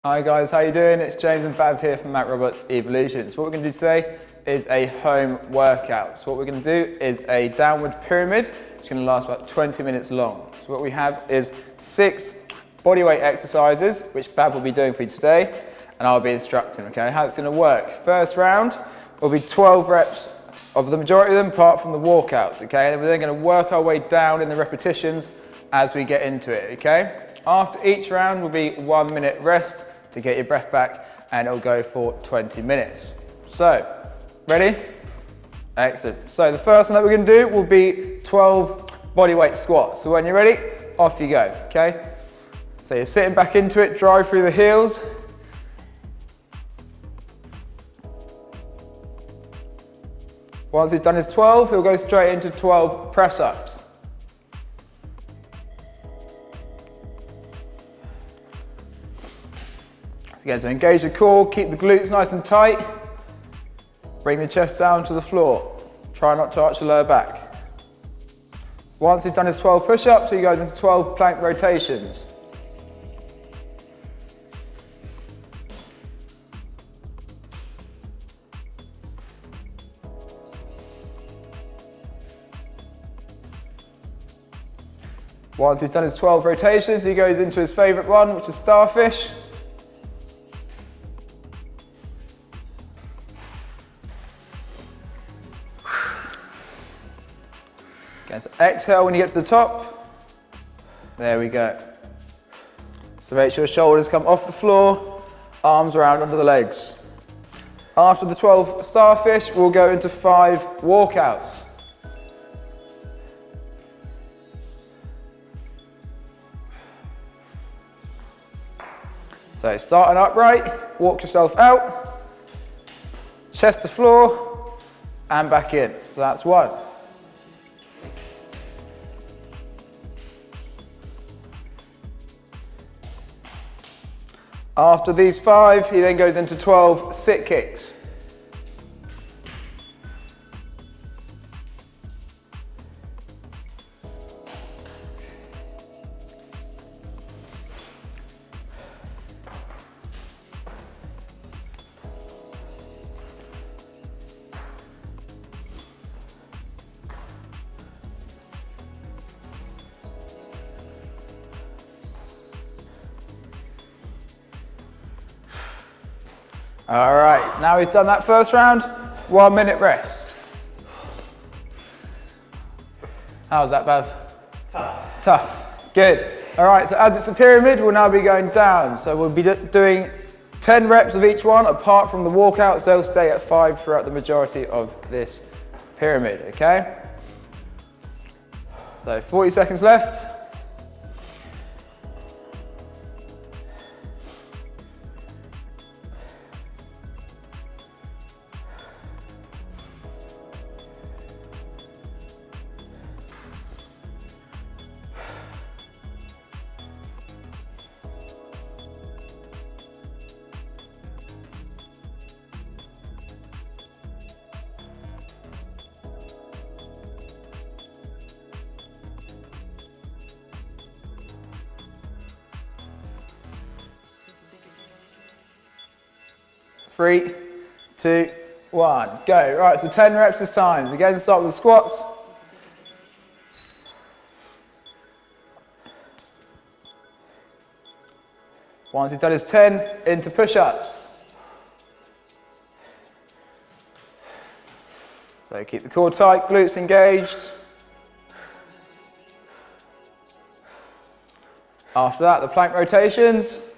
Hi guys, how you doing? It's James and Bav here from Matt Roberts Evolution. So what we're going to do today is a home workout. So what we're going to do is a downward pyramid, which is going to last about 20 minutes long. So what we have is 6 bodyweight exercises, which Bav will be doing for you today, and I'll be instructing, okay, how it's going to work. First round will be 12 reps of the majority of them, apart from the walkouts, okay? And we're then going to work our way down in the repetitions as we get into it, okay? After each round will be 1 minute rest to get your breath back, and it'll go for 20 minutes. So, ready? Excellent. So the first one that we're going to do will be 12 bodyweight squats. So when you're ready, off you go, okay? So you're sitting back into it, drive through the heels. Once he's done his 12, he'll go straight into 12 press-ups. Again, so engage the core, keep the glutes nice and tight. Bring the chest down to the floor. Try not to arch the lower back. Once he's done his 12 push-ups, he goes into 12 plank rotations. Once he's done his 12 rotations, he goes into his favourite one, which is starfish. Okay, so exhale when you get to the top. There we go. So make sure shoulders come off the floor, arms around under the legs. After the 12 starfish, we'll go into 5 walkouts. So starting upright, walk yourself out, chest to floor, and back in. So that's 1. After these 5, he then goes into 12 sit kicks. All right, now he's done that first round, 1 minute rest. How's that, Bav? Tough. Tough, good. All right, so as it's a pyramid, we'll now be going down. So we'll be doing 10 reps of each one, apart from the walkouts, they'll stay at 5 throughout the majority of this pyramid, okay? So 40 seconds left. Three, 2, 1, go. Right, so 10 reps this time. Again, start with the squats. Once he's done his 10, into push-ups. So keep the core tight, glutes engaged. After that, the plank rotations.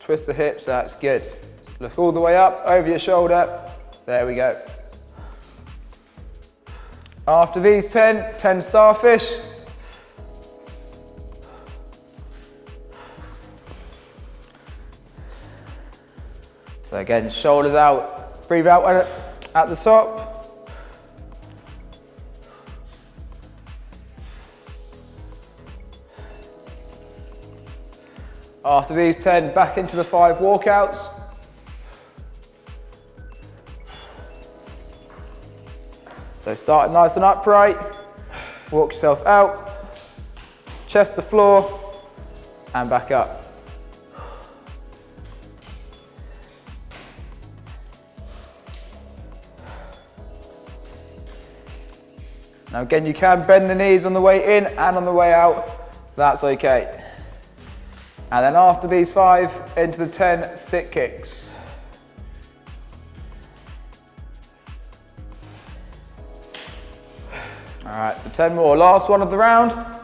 Twist the hips, that's good. Look all the way up, over your shoulder. There we go. After these 10 starfish. So again, shoulders out, breathe out at the top. After these 10, back into the 5 walkouts. So start nice and upright. Walk yourself out, chest to floor, and back up. Now again, you can bend the knees on the way in and on the way out, that's okay. And then after these 5, into the 10 sit kicks. All right, so 10 more, last one of the round.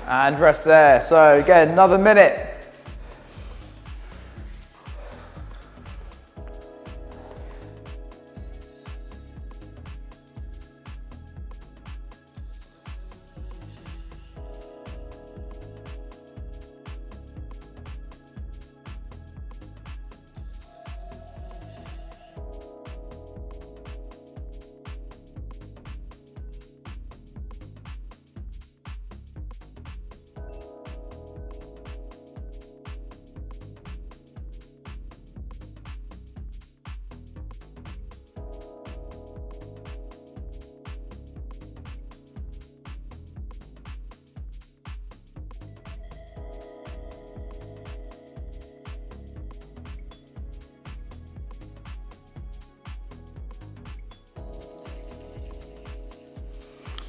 And rest there. So again, another minute.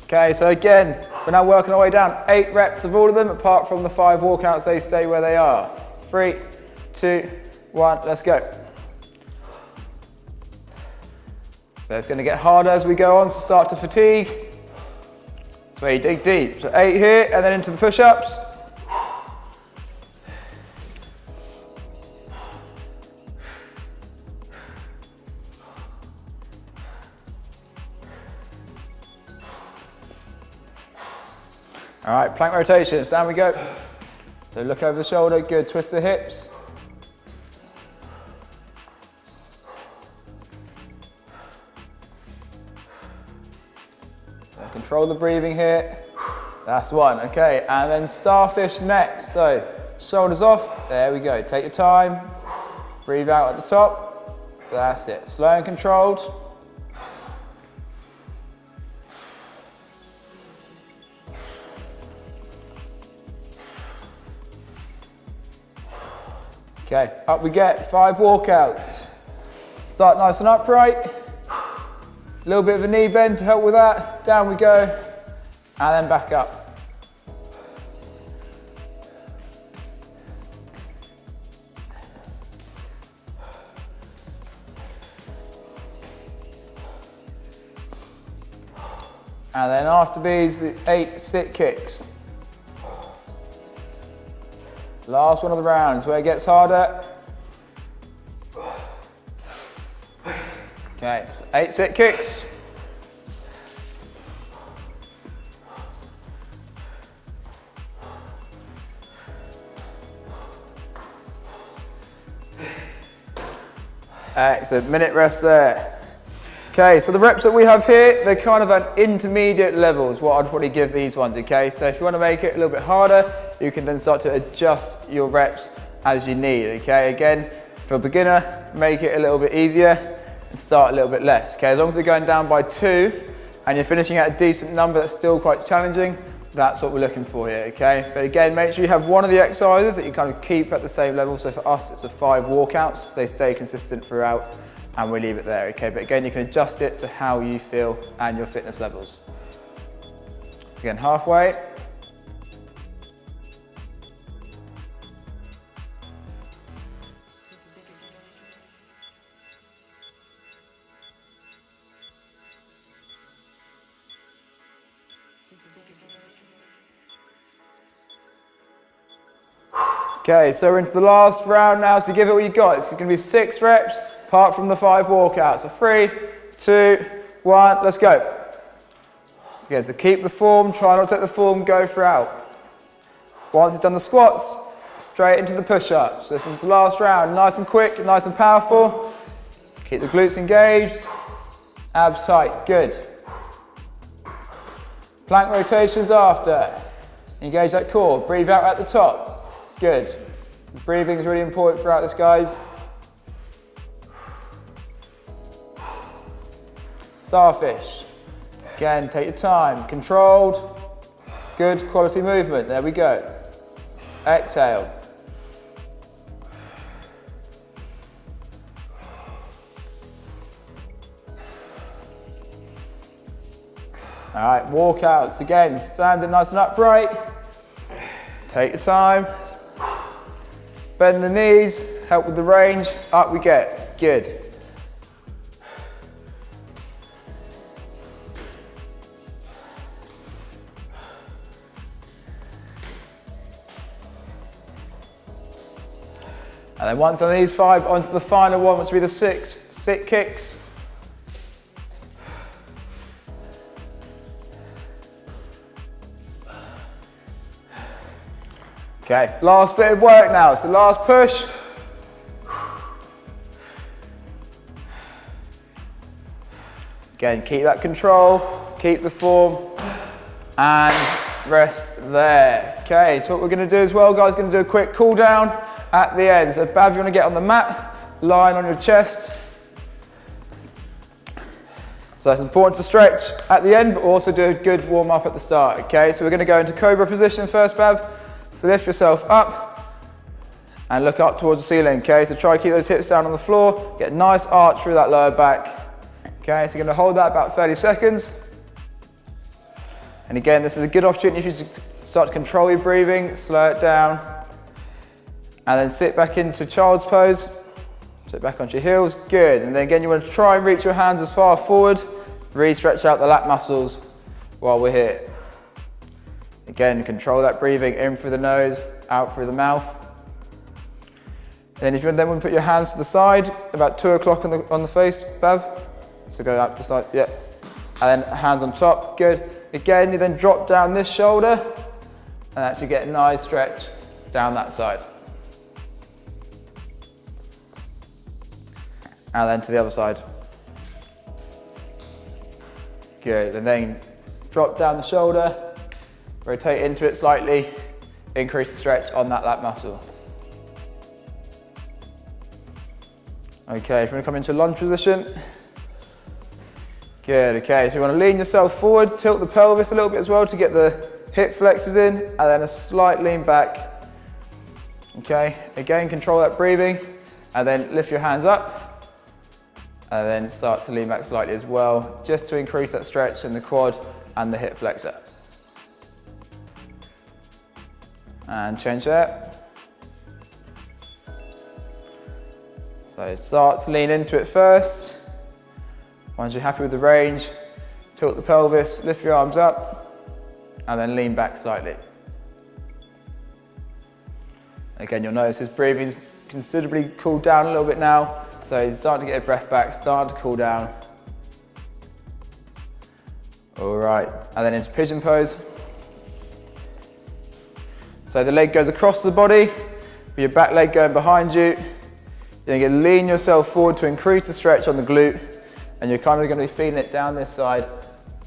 Okay, so again, we're now working our way down. 8 reps of all of them, apart from the 5 walkouts, they stay where they are. 3, 2, 1, let's go. So it's going to get harder as we go on, so start to fatigue. That's where you dig deep. So 8 here, and then into the push-ups. All right, plank rotations, down we go. So look over the shoulder, good, twist the hips. So control the breathing here. That's one, okay, and then starfish next. So shoulders off, there we go, take your time. Breathe out at the top, that's it, slow and controlled. Okay, up we get, 5 walkouts. Start nice and upright. A little bit of a knee bend to help with that. Down we go, and then back up. And then after these, 8 sit kicks. Last one of the rounds, where it gets harder. Okay, so 8 sit kicks. Excellent, minute rest there. Okay, so the reps that we have here, they're kind of at intermediate levels, what I'd probably give these ones, okay? So if you want to make it a little bit harder, you can then start to adjust your reps as you need, okay? Again, for a beginner, make it a little bit easier and start a little bit less, okay? As long as you're going down by 2 and you're finishing at a decent number that's still quite challenging, that's what we're looking for here, okay? But again, make sure you have one of the exercises that you kind of keep at the same level. So for us, it's a 5 walkouts. They stay consistent throughout, and we leave it there, okay? But again, you can adjust it to how you feel and your fitness levels. Again, halfway. Okay, so we're into the last round now, so give it what you got. It's going to be 6 reps, apart from the 5 walkouts. So 3, 2, 1, let's go. Okay, so keep the form, try not to let the form go throughout. Once you've done the squats, straight into the push-ups. So this is the last round, nice and quick, nice and powerful. Keep the glutes engaged, abs tight, good. Plank rotations after. Engage that core. Breathe out at the top. Good. Breathing is really important throughout this, guys. Starfish. Again, take your time. Controlled. Good quality movement. There we go. Exhale. All right, walkouts. Again, standing nice and upright. Take your time. Bend the knees, help with the range. Up we get. Good. And then once on these 5, onto the final one, which will be the 6 sit kicks. Okay, last bit of work now. It's the last push. Again, keep that control, keep the form, and rest there. Okay, so what we're going to do as well, guys, going to do a quick cool down at the end. So Bav, you want to get on the mat, lying on your chest. So that's important to stretch at the end, but also do a good warm up at the start. Okay, so we're going to go into Cobra position first, Bav. So lift yourself up and look up towards the ceiling. Okay, so try to keep those hips down on the floor, get a nice arch through that lower back. Okay, so you're going to hold that about 30 seconds. And again, this is a good opportunity for you to start to control your breathing, slow it down, and then sit back into child's pose. Sit back onto your heels, good. And then again, you want to try and reach your hands as far forward, really stretch out the lat muscles while we're here. Again, control that breathing in through the nose, out through the mouth. Then if you then want to put your hands to the side, about 2 o'clock on the face, Bav. So go up the side, yeah. And then hands on top, good. Again, you then drop down this shoulder and actually get a nice stretch down that side. And then to the other side. Good, and then drop down the shoulder, rotate into it slightly, increase the stretch on that lat muscle. Okay, if you want to come into lunge position. Good, okay, so you want to lean yourself forward, tilt the pelvis a little bit as well to get the hip flexors in, and then a slight lean back. Okay, again, control that breathing, and then lift your hands up, and then start to lean back slightly as well, just to increase that stretch in the quad and the hip flexor. And change that. So start to lean into it first. Once you're happy with the range, tilt the pelvis, lift your arms up, and then lean back slightly. Again, you'll notice his breathing's considerably cooled down a little bit now, so he's starting to get a breath back, starting to cool down. All right, and then into pigeon pose. So the leg goes across the body, with your back leg going behind you. Then you're going to lean yourself forward to increase the stretch on the glute, and you're kind of going to be feeling it down this side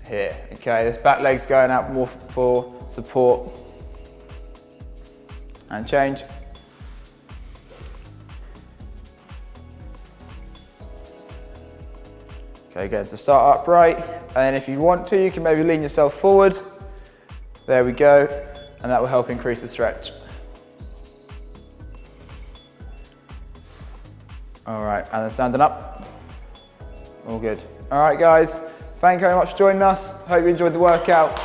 here. Okay, this back leg's going out more for support. And change. Okay, again, so start upright, and then if you want to, you can maybe lean yourself forward. There we go, and that will help increase the stretch. All right, and then standing up. All good. All right, guys, thank you very much for joining us. Hope you enjoyed the workout.